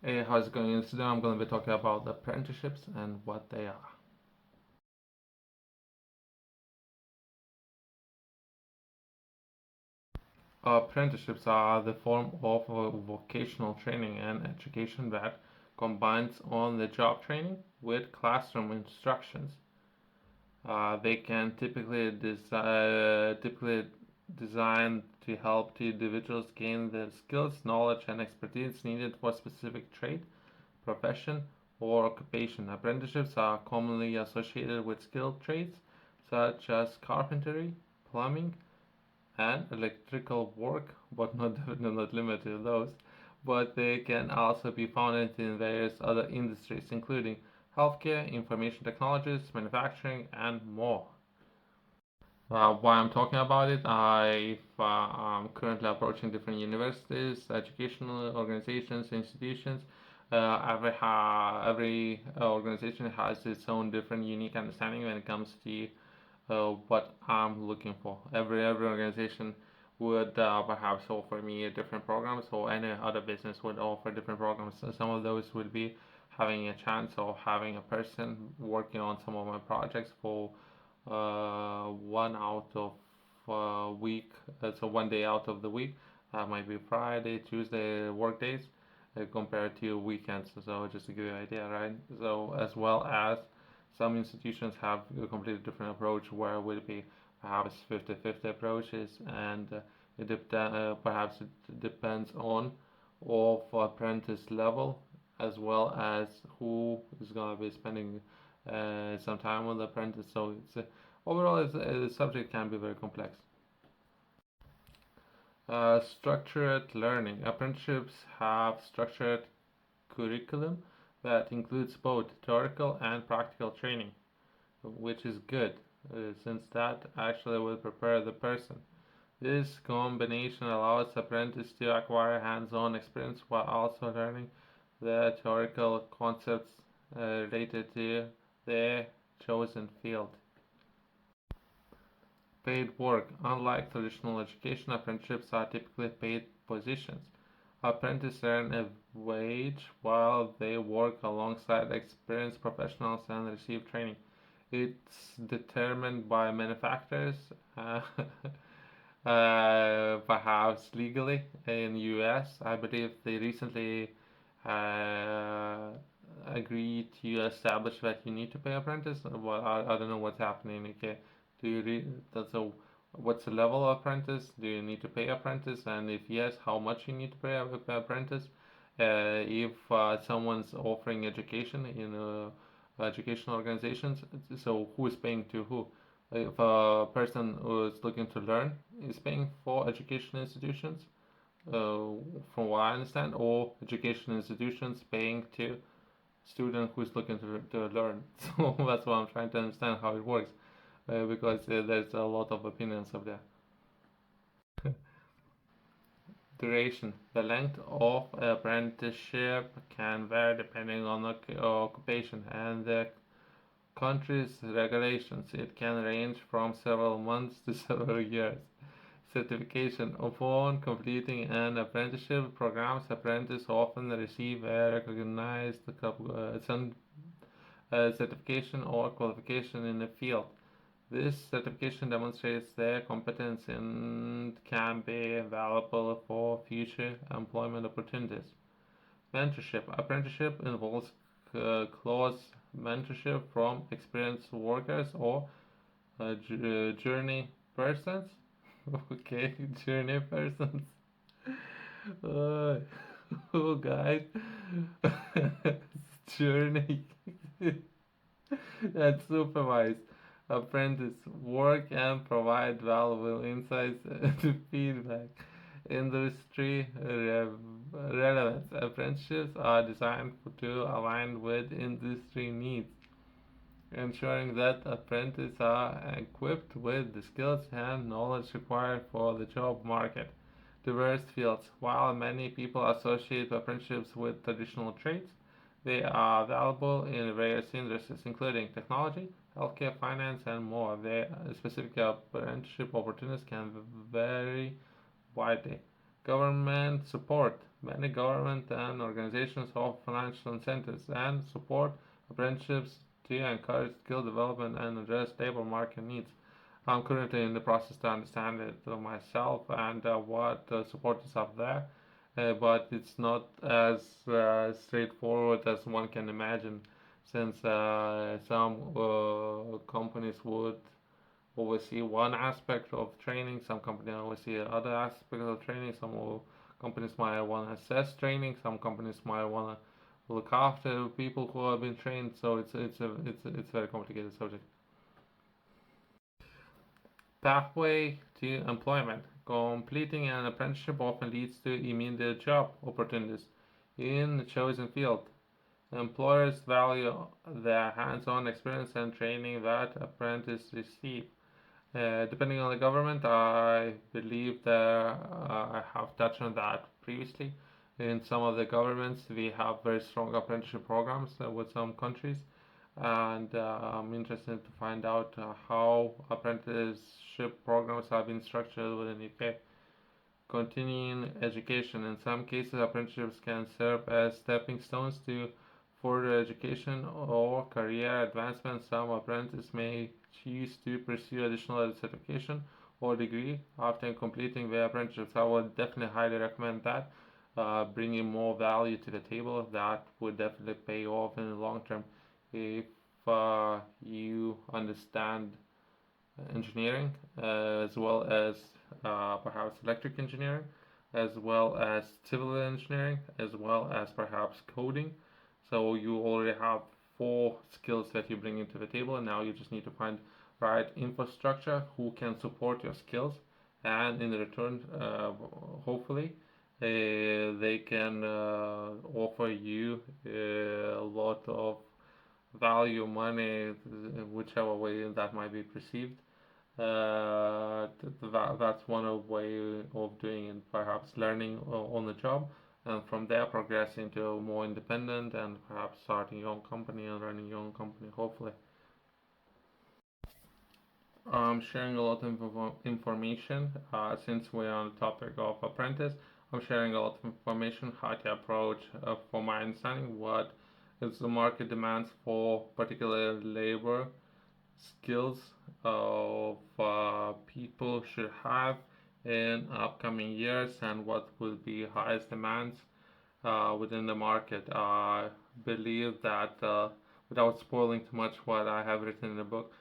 Hey, how's it going? Today I'm going to be talking about apprenticeships and what they are. Apprenticeships are the form of vocational training and education that combines on-the-job training with classroom instructions. They can typically designed to help the individuals gain the skills, knowledge, and expertise needed for a specific trade, profession, or occupation. Apprenticeships are commonly associated with skilled trades such as carpentry, plumbing, and electrical work, but not definitely not limited to those. But they can also be found in various other industries, including healthcare, information technologies, manufacturing, and more. Why I'm talking about it, I'm currently approaching different universities, educational organizations, institutions. Every organization has its own different unique understanding when it comes to what I'm looking for. Every organization would perhaps offer me a different programs, or any other business would offer different programs. So some of those would be having a chance of having a person working on some of my projects for one out of week, so one day out of the week. That might be Friday, Tuesday work days compared to weekends. So just to give you an idea, right? So as well as some institutions have a completely different approach where it would be perhaps 50-50 approaches, and perhaps it depends on of apprentice level, as well as who is going to be spending some time with the apprentice. So overall, the subject can be very complex. Structured learning. Apprenticeships have structured curriculum that includes both theoretical and practical training, which is good, since that actually will prepare the person. This combination allows apprentices to acquire hands-on experience while also learning the theoretical concepts related to their chosen field. Paid work. Unlike traditional education, apprenticeships are typically paid positions. Apprentices earn a wage while they work alongside experienced professionals and receive training. It's determined by manufacturers, perhaps legally in US. I believe they recently uh, agreed to establish that you need to pay apprentice. Well, I don't know what's happening. Okay, do you read? So, what's the level of apprentice? Do you need to pay apprentice? And if yes, how much you need to pay apprentice? If someone's offering education in educational organizations, so who is paying to who? If a person who is looking to learn is paying for education institutions, uh, from what I understand, or education institutions paying to student who's looking to learn. So that's what I'm trying to understand how it works, because there's a lot of opinions of that. Duration. The length of apprenticeship can vary depending on the occupation and the country's regulations. It can range from several months to several years. Certification. Upon completing an apprenticeship program, apprentices often receive a recognized certification or qualification in the field. This certification demonstrates their competence and can be valuable for future employment opportunities. Mentorship. Apprenticeship involves close mentorship from experienced workers or journey persons. Okay, journey persons. Uh, oh, guys. Journey. And supervise apprentice work and provide valuable insights and feedback. Industry relevance. Apprenticeships are designed to align with industry needs, ensuring that apprentices are equipped with the skills and knowledge required for the job market. Diverse fields. While many people associate apprenticeships with traditional trades, they are valuable in various industries, including technology, healthcare, finance, and more. Their specific apprenticeship opportunities can vary widely. Government support. Many government and organizations offer financial incentives and support apprenticeships to encourage skill development and address labor market needs. I'm currently in the process to understand it myself and what support is up there, but it's not as straightforward as one can imagine, since some companies would oversee one aspect of training, some companies oversee other aspects of training, companies might want to assess training, some companies might want to look after people who have been trained. So it's a very complicated subject. Pathway to employment. Completing an apprenticeship often leads to immediate job opportunities in the chosen field. Employers value the hands-on experience and training that apprentices receive. Depending on the government, I believe that I have touched on that previously. In some of the governments, we have very strong apprenticeship programs with some countries, and I'm interested to find out how apprenticeship programs have been structured within the UK. Continuing education. In some cases, apprenticeships can serve as stepping stones to further education or career advancement. Some apprentices may choose to pursue additional certification or degree after completing their apprenticeships. I would definitely highly recommend that. Bringing more value to the table, that would definitely pay off in the long term if you understand engineering, as well as perhaps electric engineering, as well as civil engineering, as well as perhaps coding. So you already have four skills that you bring into the table, and now you just need to find right infrastructure who can support your skills, and in return, hopefully, they can offer you a lot of value, money, whichever way that might be perceived. That's one of way of doing it, perhaps learning on the job, and from there progressing to more independent and perhaps starting your own company and running your own company, hopefully. I'm sharing a lot of information since we're on the topic of apprentice. I'm sharing a lot of information how to approach, for my understanding, what is the market demands for particular labor skills of people should have in upcoming years, and what will be highest demands within the market. I believe that without spoiling too much what I have written in the book,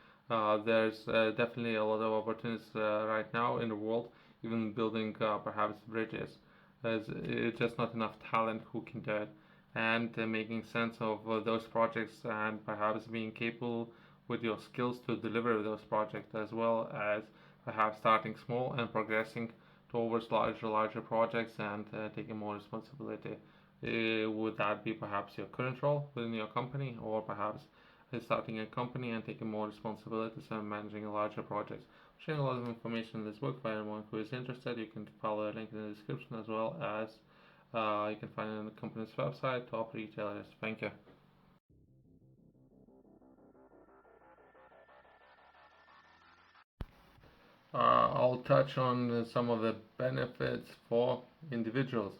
there's definitely a lot of opportunities right now in the world, even building perhaps bridges. It's just not enough talent who can do it, and making sense of those projects, and perhaps being capable with your skills to deliver those projects, as well as perhaps starting small and progressing towards larger projects, and taking more responsibility. Would that be perhaps your current role within your company, or perhaps starting a company and taking more responsibilities and managing larger projects? I'm sharing a lot of information in this book for anyone who is interested. You can follow the link in the description, as well as you can find it on the company's website, top retailers. Thank you. I'll touch on some of the benefits for individuals.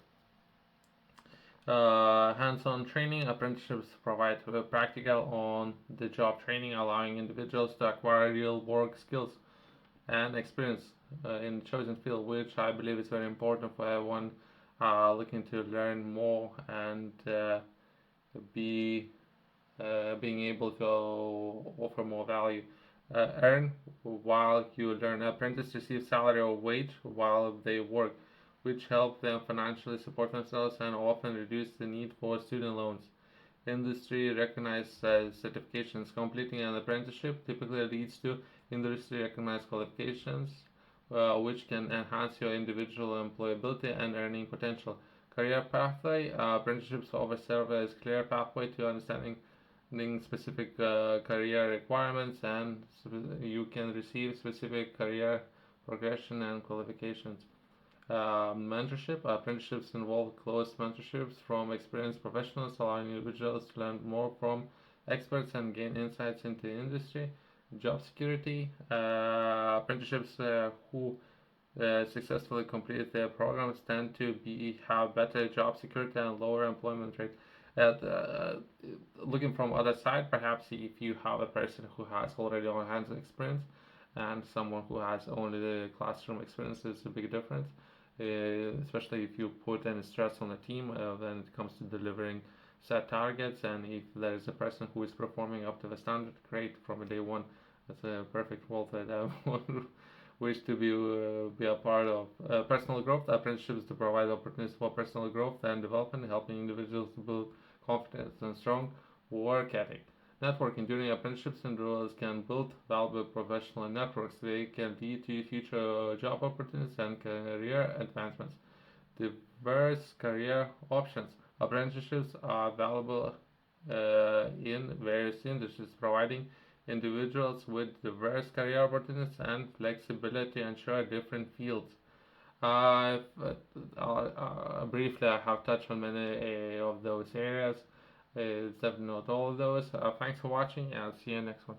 Hands-on training. Apprenticeships provide practical on-the-job training, allowing individuals to acquire real work skills and experience in the chosen field, which I believe is very important for everyone looking to learn more and be being able to offer more value. Earn while you learn. Apprentices receive salary or wage while they work, which help them financially support themselves and often reduce the need for student loans. Industry recognized certifications. Completing an apprenticeship typically leads to industry recognized qualifications, which can enhance your individual employability and earning potential. Career pathway. Apprenticeships offer serve as clear pathway to understanding specific career requirements, and you can receive specific career progression and qualifications. Mentorship. Apprenticeships involve close mentorships from experienced professionals, allowing individuals to learn more from experts and gain insights into the industry. Job security. Apprenticeships who successfully complete their programs tend to have better job security and lower employment rate. And, looking from other side, perhaps if you have a person who has already on hands experience and someone who has only the classroom experience, is a big difference. Especially if you put any stress on the team when it comes to delivering set targets, and if there is a person who is performing up to the standard, great from day one. That's a perfect role that I would wish to be a part of. Personal growth apprenticeships to provide opportunities for personal growth and development, helping individuals to build confidence and strong work ethic. Networking during apprenticeships and roles can build valuable professional networks. They can lead to future job opportunities and career advancements. Diverse career options. Apprenticeships are valuable in various industries, providing individuals with diverse career opportunities and flexibility to ensure different fields. Briefly, I have touched on many of those areas. Except not all of those. Thanks for watching, and I'll see you next one.